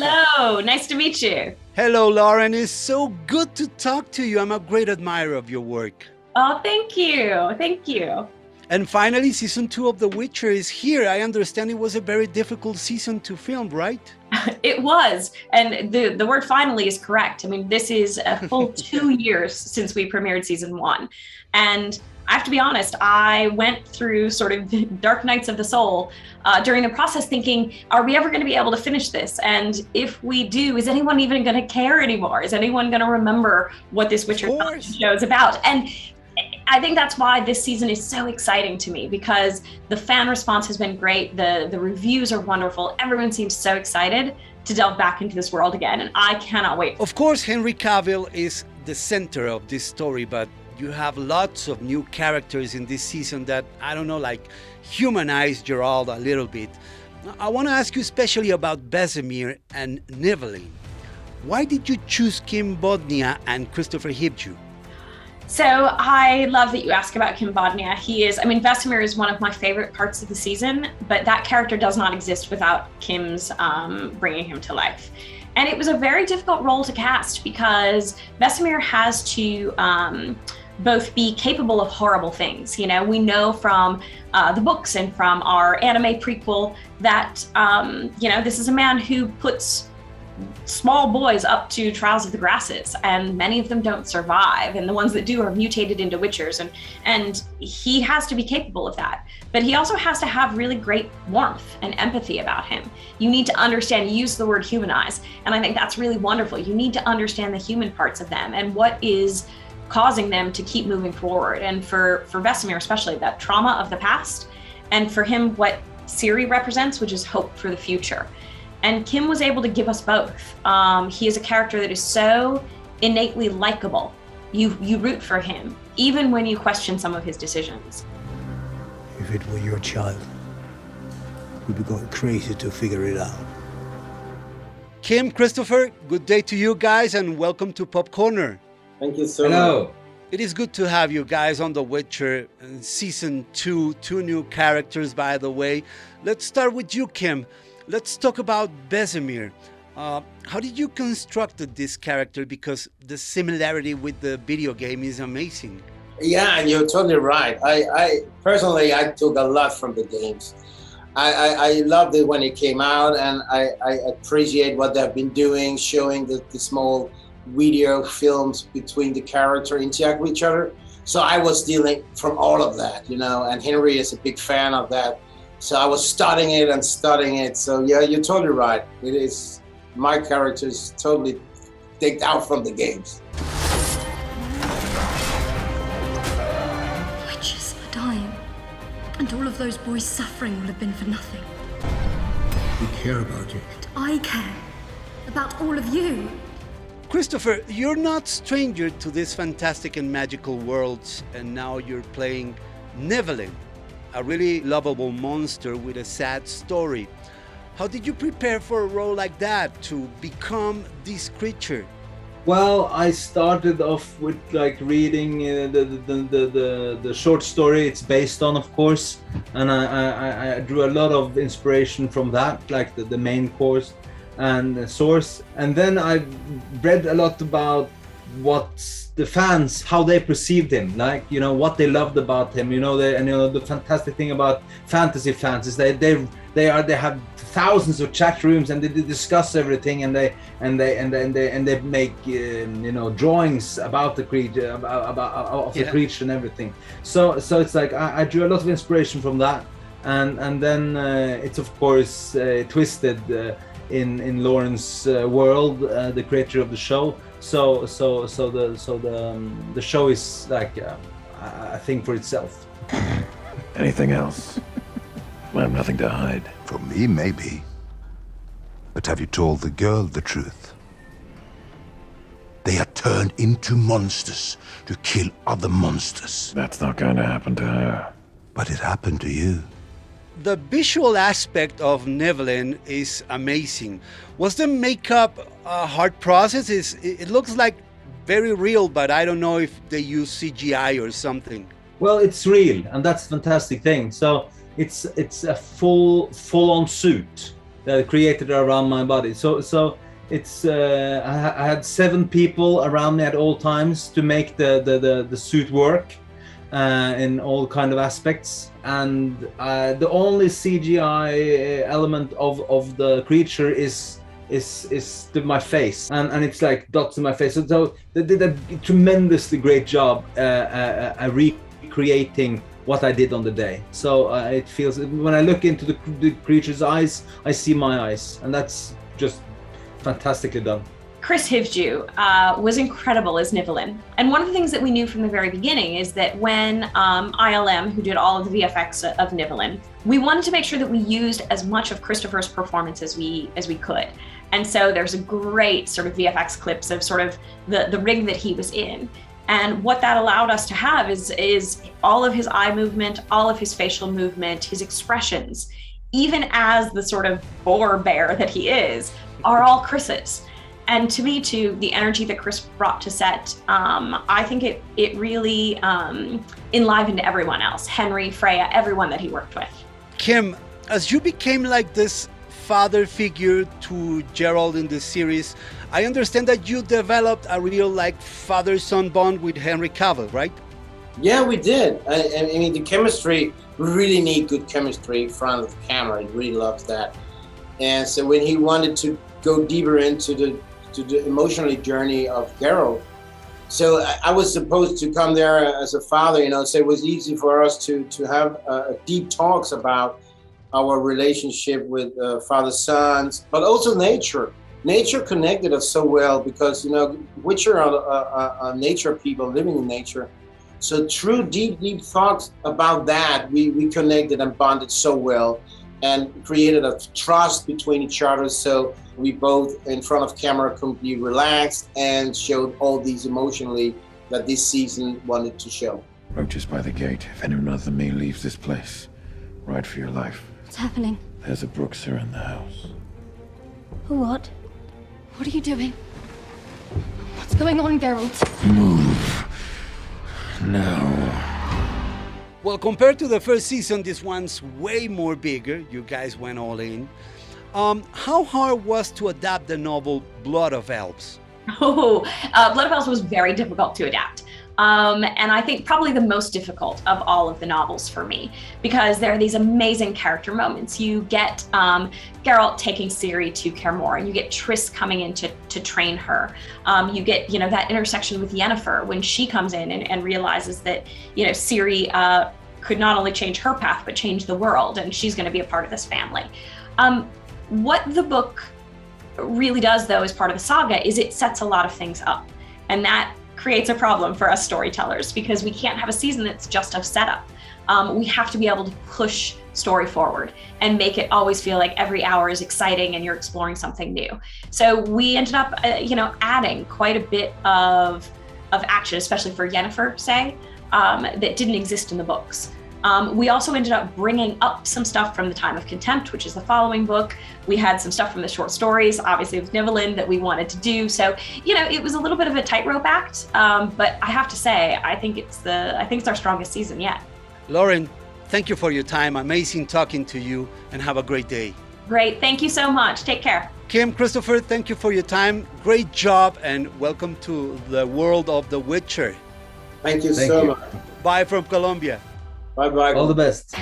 Hello, nice to meet you. Hello, Lauren. It's so good to talk to you. I'm a great admirer of your work. Oh, thank you. Thank you. And finally, season 2 of The Witcher is here. I understand it was a very difficult season to film, right? It was. And the word finally is correct. I mean, this is a full 2 years since we premiered season 1. And I have to be honest, I went through sort of dark nights of the soul during the process thinking, are we ever going to be able to finish this? And if we do, is anyone even going to care anymore? Is anyone going to remember what this Witcher show is about? And I think that's why this season is so exciting to me, because the fan response has been great. The reviews are wonderful. Everyone seems so excited to delve back into this world again, and I cannot wait. Of course, Henry Cavill is the center of this story, but you have lots of new characters in this season that, I don't know, like humanize Geralt a little bit. I want to ask you especially about Vesemir and Nivelin. Why did you choose Kim Bodnia and Kristofer Hivju? So I love that you ask about Kim Bodnia. Vesemir is one of my favorite parts of the season, but that character does not exist without Kim's bringing him to life. And it was a very difficult role to cast because Vesemir has to both be capable of horrible things. You know, we know from the books and from our anime prequel that, this is a man who puts small boys up to trials of the grasses, and many of them don't survive, and the ones that do are mutated into witchers, and he has to be capable of that. But he also has to have really great warmth and empathy about him. You need to understand, you use the word humanize, and I think that's really wonderful. You need to understand the human parts of them and what is causing them to keep moving forward. And for Vesemir especially, that trauma of the past, and for him what Ciri represents, which is hope for the future. And Kim was able to give us both. He is a character that is so innately likable. You root for him, even when you question some of his decisions. If it were your child, we'd be going crazy to figure it out. Kim, Kristofer, good day to you guys, and welcome to Pop Corner. Thank you so much. Hello. It is good to have you guys on The Witcher season 2. 2 new characters, by the way. Let's start with you, Kim. Let's talk about Vesemir. How did you construct this character? Because the similarity with the video game is amazing. Yeah, and you're totally right. I personally took a lot from the games. I loved it when it came out, and I appreciate what they've been doing, showing the small video films between the character interact with each other. So I was stealing from all of that, and Henry is a big fan of that. So I was studying it. So yeah, you're totally right. It is, my character is totally taken out from the games. Witches are dying, and all of those boys suffering will have been for nothing. We care about you. And I care about all of you. Kristofer, you're not stranger to this fantastic and magical worlds, and now you're playing Nivelin, a really lovable monster with a sad story. How did you prepare for a role like that, to become this creature? Well, I started off with reading the short story it's based on, of course, and I drew a lot of inspiration from that, like the main course and the source. And then I read a lot about what the fans, how they perceived him, what they loved about him. The fantastic thing about fantasy fans is they have thousands of chat rooms, and they discuss everything, and they make drawings about the creature, of the creature and everything. So it's like I drew a lot of inspiration from that, and then it's of course twisted in Lauren's world, the creator of the show. So the show is like a thing for itself. Anything else? I have nothing to hide. For me, maybe. But have you told the girl the truth? They are turned into monsters to kill other monsters. That's not going to happen to her. But it happened to you. The visual aspect of Nivelin is amazing. Was the makeup a hard process? It looks like very real, but I don't know if they use CGI or something. Well, it's real, and that's the fantastic thing. So it's a full-on suit, created around my body. So it's I had 7 people around me at all times to make the suit work in all kind of aspects, and the only CGI element of the creature is my face, and it's like dots in my face. So they did a tremendously great job recreating what I did on the day. So it feels, when I look into the creature's eyes, I see my eyes, and that's just fantastically done. Chris Hivju was incredible as Nivellen. And one of the things that we knew from the very beginning is that when ILM, who did all of the VFX of Nivellen, we wanted to make sure that we used as much of Christopher's performance as we could. And so there's a great sort of VFX clips of sort of the rig that he was in. And what that allowed us to have is all of his eye movement, all of his facial movement, his expressions, even as the sort of boar bear that he is, are all Chris's. And to me, too, the energy that Chris brought to set, I think it really enlivened everyone else. Henry, Freya, everyone that he worked with. Kim, as you became like this father figure to Geralt in this series, I understand that you developed a real like father-son bond with Henry Cavill, right? Yeah, we did. I mean, the chemistry, we really need good chemistry in front of the camera. He really loves that. And so when he wanted to go deeper into the emotional journey of Geralt, so I was supposed to come there as a father, so it was easy for us to have deep talks about our relationship with father-sons, but also nature. Nature connected us so well because, Witcher are nature people living in nature. So through deep thoughts about that, we connected and bonded so well and created a trust between each other. So we both in front of camera could be relaxed and showed all these emotionally that this season wanted to show. Roaches by the gate. If anyone other than me leaves this place, ride for your life. What's happening? There's a Brookser in the house. What? What are you doing? What's going on, Geralt? Move. No. Well, compared to the first season, this one's way more bigger. You guys went all in. How hard was to adapt the novel Blood of Elves? Blood of Elves was very difficult to adapt. And I think probably the most difficult of all of the novels for me, because there are these amazing character moments. You get Geralt taking Ciri to Kaer Morhen, you get Triss coming in to train her. You get, that intersection with Yennefer when she comes in and realizes that, Ciri could not only change her path, but change the world, and she's going to be a part of this family. What the book really does, though, as part of the saga, is it sets a lot of things up. And that creates a problem for us storytellers because we can't have a season that's just of setup. We have to be able to push story forward and make it always feel like every hour is exciting and you're exploring something new. So we ended up, adding quite a bit of action, especially for Yennefer, say, that didn't exist in the books. We also ended up bringing up some stuff from the Time of Contempt, which is the following book. We had some stuff from the short stories, obviously with Nivellen, that we wanted to do. So, it was a little bit of a tightrope act, but I have to say, I think it's our strongest season yet. Lauren, thank you for your time. Amazing talking to you, and have a great day. Great, thank you so much. Take care. Kim, Christopher, thank you for your time. Great job, and welcome to the world of The Witcher. Thank you so much. Bye from Colombia. Bye-bye. All the best.